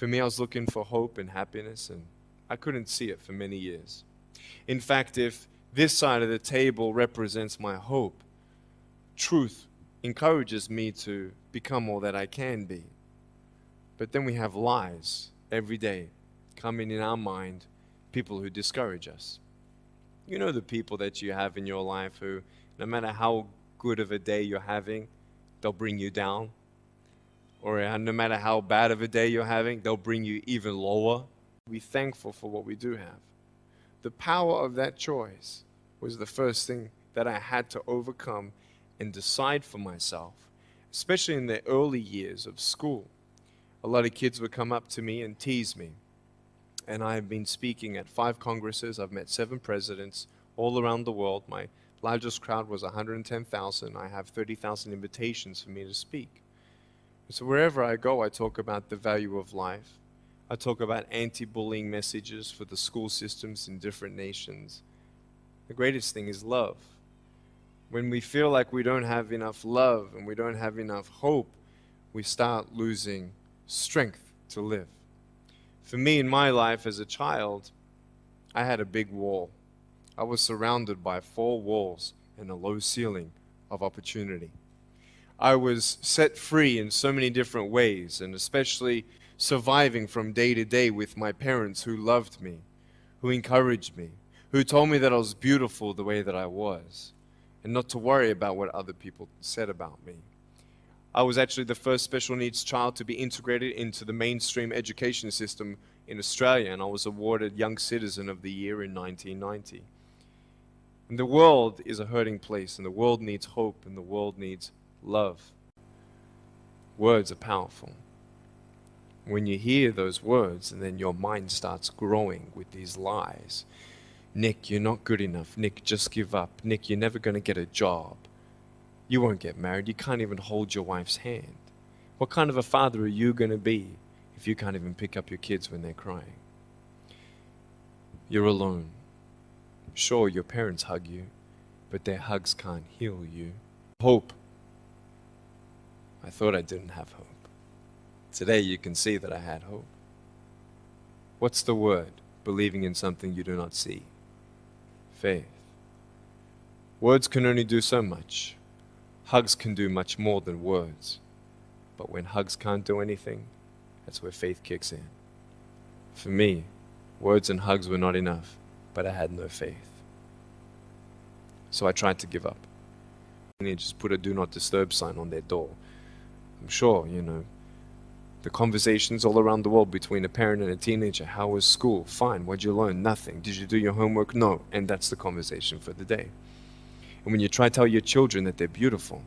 For me, I was looking for hope and happiness, and I couldn't see it for many years. In fact, if this side of the table represents my hope, truth encourages me to become all that I can be. But then we have lies every day coming in our mind, people who discourage us. You know the people that you have in your life who, no matter how good of a day you're having, they'll bring you down. Or no matter how bad of a day you're having, they'll bring you even lower. Be thankful for what we do have. The power of that choice was the first thing that I had to overcome and decide for myself, especially in the early years of school. A lot of kids would come up to me and tease me. And I've been speaking at 5 congresses. I've met 7 presidents all around the world. My largest crowd was 110,000. I have 30,000 invitations for me to speak. So wherever I go, I talk about the value of life. I talk about anti-bullying messages for the school systems in different nations. The greatest thing is love. When we feel like we don't have enough love and we don't have enough hope, we start losing strength to live. For me, in my life as a child, I had a big wall. I was surrounded by 4 walls and a low ceiling of opportunity. I was set free in so many different ways, and especially surviving from day to day with my parents who loved me, who encouraged me, who told me that I was beautiful the way that I was, and not to worry about what other people said about me. I was actually the first special needs child to be integrated into the mainstream education system in Australia, and I was awarded Young Citizen of the Year in 1990. And the world is a hurting place, and the world needs hope, and the world needs love. Words are powerful. When you hear those words, and then your mind starts growing with these lies. Nick, you're not good enough. Nick, just give up. Nick, you're never going to get a job. You won't get married. You can't even hold your wife's hand. What kind of a father are you going to be if you can't even pick up your kids when they're crying? You're alone. Sure, your parents hug you, but their hugs can't heal you. Hope. I thought I didn't have hope. Today you can see that I had hope. What's the word? Believing in something you do not see. Faith. Words can only do so much. Hugs can do much more than words. But when hugs can't do anything, that's where faith kicks in. For me, words and hugs were not enough, but I had no faith. So I tried to give up. And I just put a do not disturb sign on their door. I'm sure, the conversations all around the world between a parent and a teenager. How was school? Fine. What'd you learn? Nothing. Did you do your homework? No. And that's the conversation for the day. And when you try to tell your children that they're beautiful,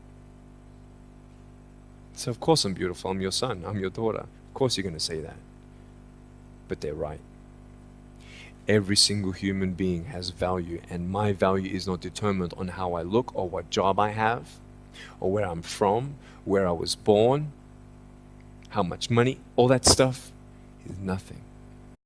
so of course I'm beautiful. I'm your son. I'm your daughter. Of course you're going to say that. But they're right. Every single human being has value, and my value is not determined on how I look or what job I have or where I'm from, where I was born, how much money. All that stuff is nothing.